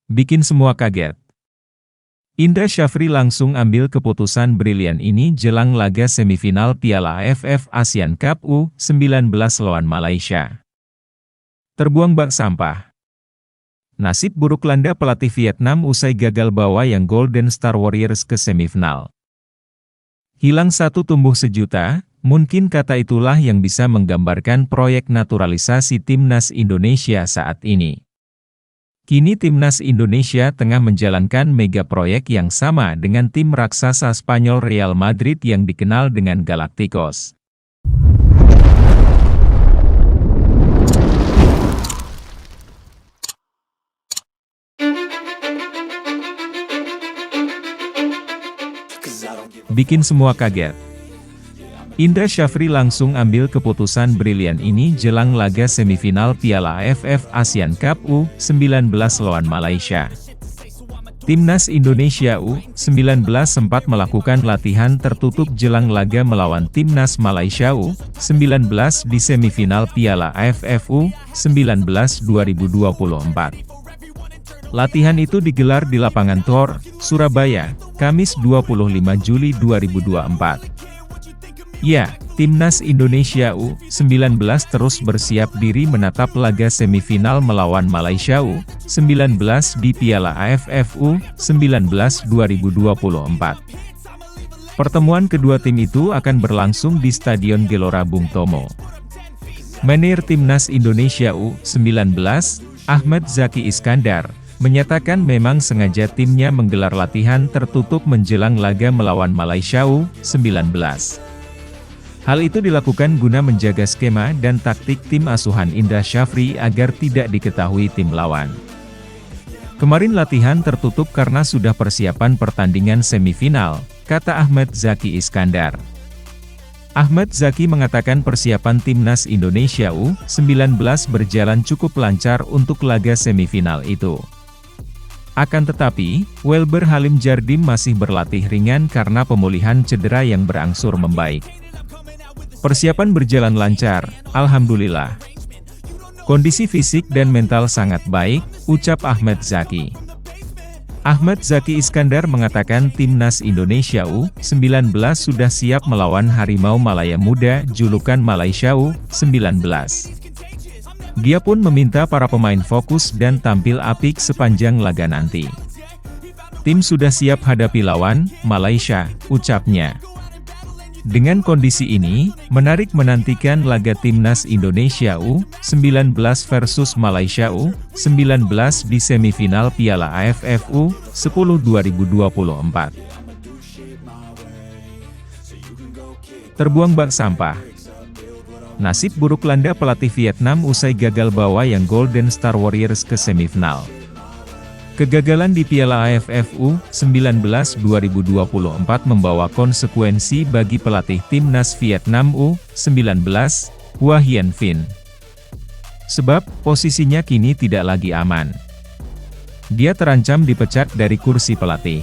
Bikin semua kaget. Indra Syafri langsung ambil keputusan brilian ini jelang laga semifinal Piala AFF Asian Cup U19 lawan Malaysia. Terbuang bak sampah. Nasib buruk landa pelatih Vietnam usai gagal bawa yang Golden Star Warriors ke semifinal. Hilang satu tumbuh sejuta, mungkin kata itulah yang bisa menggambarkan proyek naturalisasi Timnas Indonesia saat ini. Kini Timnas Indonesia tengah menjalankan mega proyek yang sama dengan tim raksasa Spanyol Real Madrid yang dikenal dengan Galacticos. Bikin semua kaget. Indra Syafri langsung ambil keputusan brilian ini jelang laga semifinal Piala AFF Asian Cup U19 lawan Malaysia. Timnas Indonesia U19 sempat melakukan latihan tertutup jelang laga melawan Timnas Malaysia U19 di semifinal Piala AFF U19 2024. Latihan itu digelar di lapangan Tor, Surabaya, Kamis 25 Juli 2024. Ya, Timnas Indonesia U19 terus bersiap diri menatap laga semifinal melawan Malaysia U19 di Piala AFF U19 2024. Pertemuan kedua tim itu akan berlangsung di Stadion Gelora Bung Tomo. Manajer Timnas Indonesia U19, Ahmad Zaki Iskandar, menyatakan memang sengaja timnya menggelar latihan tertutup menjelang laga melawan Malaysia U19. Hal itu dilakukan guna menjaga skema dan taktik tim asuhan Indra Syafri agar tidak diketahui tim lawan. Kemarin latihan tertutup karena sudah persiapan pertandingan semifinal, kata Ahmad Zaki Iskandar. Ahmad Zaki mengatakan persiapan Timnas Indonesia U19 berjalan cukup lancar untuk laga semifinal itu. Akan tetapi, Welber Halim Jardim masih berlatih ringan karena pemulihan cedera yang berangsur membaik. Persiapan berjalan lancar, alhamdulillah. Kondisi fisik dan mental sangat baik, ucap Ahmad Zaki. Ahmad Zaki Iskandar mengatakan Timnas Indonesia U19 sudah siap melawan Harimau Malaya Muda julukan Malaysia U19. Dia pun meminta para pemain fokus dan tampil apik sepanjang laga nanti. Tim sudah siap hadapi lawan Malaysia, ucapnya. Dengan kondisi ini, menarik menantikan laga Timnas Indonesia U19 versus Malaysia U19 di semifinal Piala AFF U10 2024. Terbuang bak sampah. Nasib buruk landa pelatih Vietnam usai gagal bawa yang Golden Star Warriors ke semifinal. Kegagalan di Piala AFF U19 2024 membawa konsekuensi bagi pelatih Timnas Vietnam U19, Hoa Hien Vinh. Sebab, posisinya kini tidak lagi aman. Dia terancam dipecat dari kursi pelatih.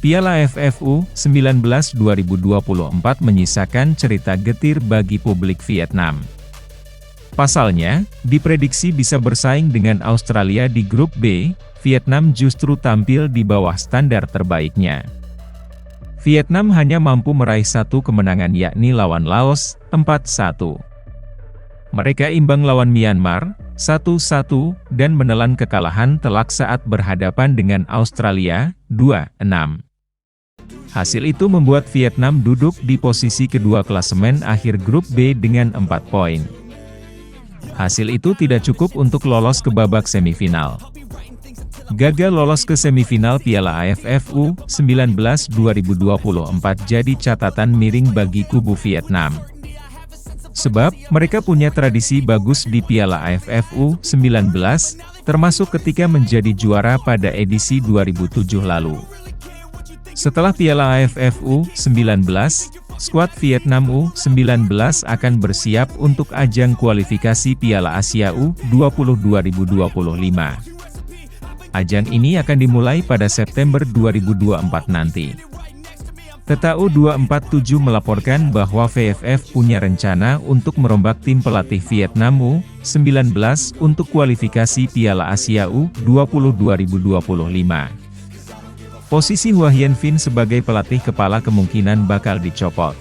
Piala AFF U19 2024 menyisakan cerita getir bagi publik Vietnam. Pasalnya, diprediksi bisa bersaing dengan Australia di grup B, Vietnam justru tampil di bawah standar terbaiknya. Vietnam hanya mampu meraih satu kemenangan yakni lawan Laos, 4-1. Mereka imbang lawan Myanmar, 1-1, dan menelan kekalahan telak saat berhadapan dengan Australia, 2-6. Hasil itu membuat Vietnam duduk di posisi kedua klasemen akhir grup B dengan 4 poin. Hasil itu tidak cukup untuk lolos ke babak semifinal. Gagal lolos ke semifinal Piala AFF U19 2024 jadi catatan miring bagi kubu Vietnam. Sebab, mereka punya tradisi bagus di Piala AFF U19, termasuk ketika menjadi juara pada edisi 2007 lalu. Setelah Piala AFF U19, skuad Vietnam U19 akan bersiap untuk ajang kualifikasi Piala Asia U20 2025. Ajang ini akan dimulai pada September 2024 nanti. TTU 247 melaporkan bahwa VFF punya rencana untuk merombak tim pelatih Vietnam U19 untuk kualifikasi Piala Asia U20 2025. Posisi Hua Hienfin sebagai pelatih kepala kemungkinan bakal dicopot.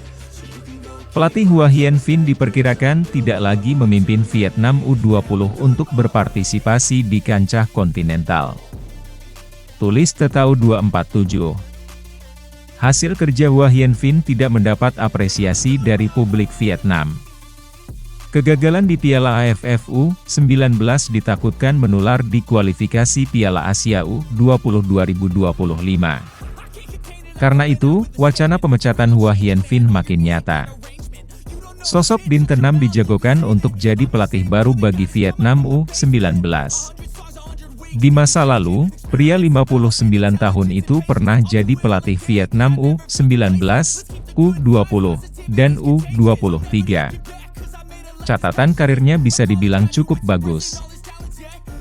Pelatih Hua Hienfin diperkirakan tidak lagi memimpin Vietnam U20 untuk berpartisipasi di kancah kontinental. Tulis TTU 247. Hasil kerja Hua Hienfin tidak mendapat apresiasi dari publik Vietnam. Kegagalan di Piala AFF U19 ditakutkan menular di kualifikasi Piala Asia U20 2025. Karena itu, wacana pemecatan Hua Hienfin makin nyata. Sosok Din Tenam dijagokan untuk jadi pelatih baru bagi Vietnam U19. Di masa lalu, pria 59 tahun itu pernah jadi pelatih Vietnam U19, U20, dan U23. Catatan karirnya bisa dibilang cukup bagus.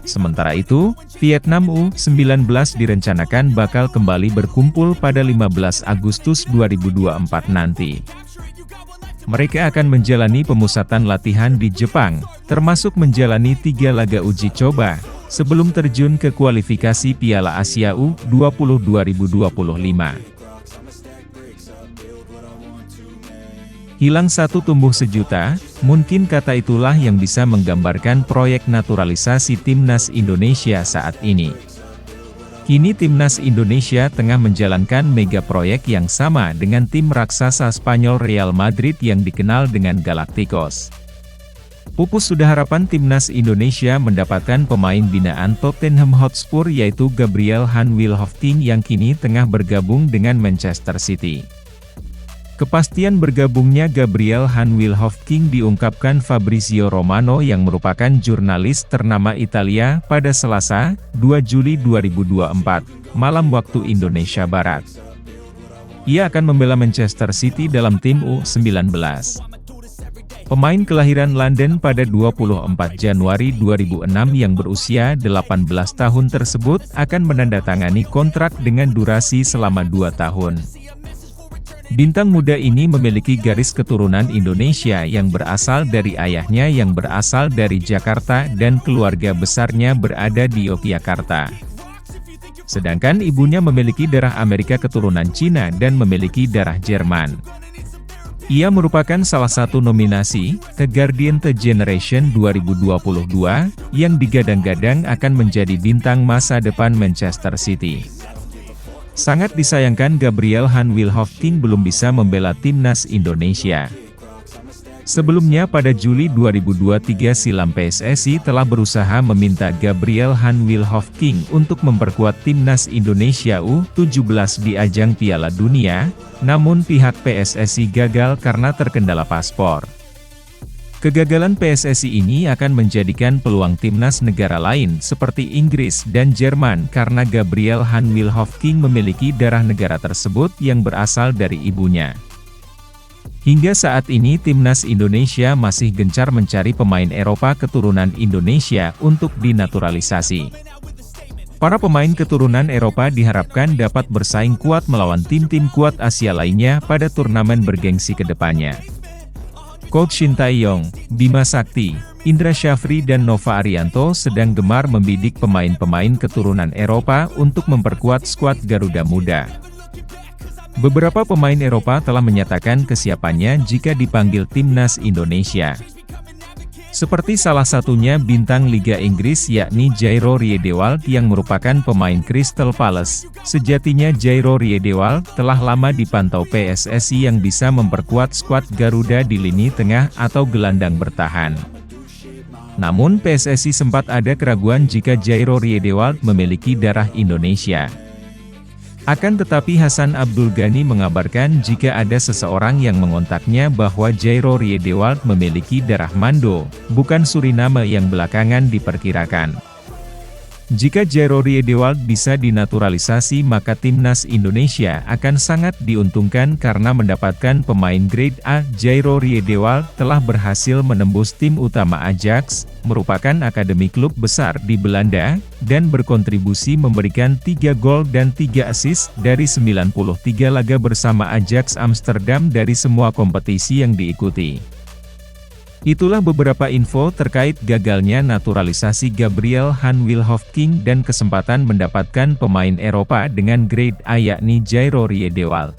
Sementara itu, Vietnam U19 direncanakan bakal kembali berkumpul pada 15 Agustus 2024 nanti. Mereka akan menjalani pemusatan latihan di Jepang, termasuk menjalani 3 laga uji coba, sebelum terjun ke kualifikasi Piala Asia U20 2025. Hilang satu tumbuh sejuta, mungkin kata itulah yang bisa menggambarkan proyek naturalisasi Timnas Indonesia saat ini. Kini Timnas Indonesia tengah menjalankan mega proyek yang sama dengan tim raksasa Spanyol Real Madrid yang dikenal dengan Galacticos. Pupus sudah harapan Timnas Indonesia mendapatkan pemain binaan Tottenham Hotspur yaitu Gabriel Han Wilhoffting yang kini tengah bergabung dengan Manchester City. Kepastian bergabungnya Gabriel Han Wilhoffting diungkapkan Fabrizio Romano yang merupakan jurnalis ternama Italia pada Selasa, 2 Juli 2024, malam waktu Indonesia Barat. Ia akan membela Manchester City dalam tim U19. Pemain kelahiran London pada 24 Januari 2006 yang berusia 18 tahun tersebut akan menandatangani kontrak dengan durasi selama 2 tahun. Bintang muda ini memiliki garis keturunan Indonesia yang berasal dari ayahnya yang berasal dari Jakarta dan keluarga besarnya berada di Yogyakarta. Sedangkan ibunya memiliki darah Amerika keturunan Cina dan memiliki darah Jerman. Ia merupakan salah satu nominasi The Guardian The Generation 2022 yang digadang-gadang akan menjadi bintang masa depan Manchester City. Sangat disayangkan Gabriel Han Wilhoffting belum bisa membela Timnas Indonesia. Sebelumnya pada Juli 2023 silam PSSI telah berusaha meminta Gabriel Han Wilhoffting untuk memperkuat Timnas Indonesia U17 di ajang Piala Dunia, namun pihak PSSI gagal karena terkendala paspor. Kegagalan PSSI ini akan menjadikan peluang timnas negara lain seperti Inggris dan Jerman karena Gabriel Han Wilhoffting memiliki darah negara tersebut yang berasal dari ibunya. Hingga saat ini timnas Indonesia masih gencar mencari pemain Eropa keturunan Indonesia untuk dinaturalisasi. Para pemain keturunan Eropa diharapkan dapat bersaing kuat melawan tim-tim kuat Asia lainnya pada turnamen bergengsi kedepannya. Coach Shin Tae-yong, Bima Sakti, Indra Syafri dan Nova Arianto sedang gemar membidik pemain-pemain keturunan Eropa untuk memperkuat skuad Garuda Muda. Beberapa pemain Eropa telah menyatakan kesiapannya jika dipanggil timnas Indonesia. Seperti salah satunya bintang Liga Inggris yakni Jairo Riedewald yang merupakan pemain Crystal Palace. Sejatinya Jairo Riedewald telah lama dipantau PSSI yang bisa memperkuat skuad Garuda di lini tengah atau gelandang bertahan. Namun PSSI sempat ada keraguan jika Jairo Riedewald memiliki darah Indonesia. Akan tetapi Hasan Abdul Ghani mengabarkan jika ada seseorang yang mengontaknya bahwa Jairo Riedewald memiliki darah Mando, bukan Suriname yang belakangan diperkirakan. Jika Jairo Riedewald bisa dinaturalisasi maka timnas Indonesia akan sangat diuntungkan karena mendapatkan pemain grade A. Jairo Riedewald telah berhasil menembus tim utama Ajax, merupakan akademi klub besar di Belanda, dan berkontribusi memberikan 3 gol dan 3 assist dari 93 laga bersama Ajax Amsterdam dari semua kompetisi yang diikuti. Itulah beberapa info terkait gagalnya naturalisasi Gabriel Han Wilhoffking dan kesempatan mendapatkan pemain Eropa dengan grade A yakni Jairo Riedewald.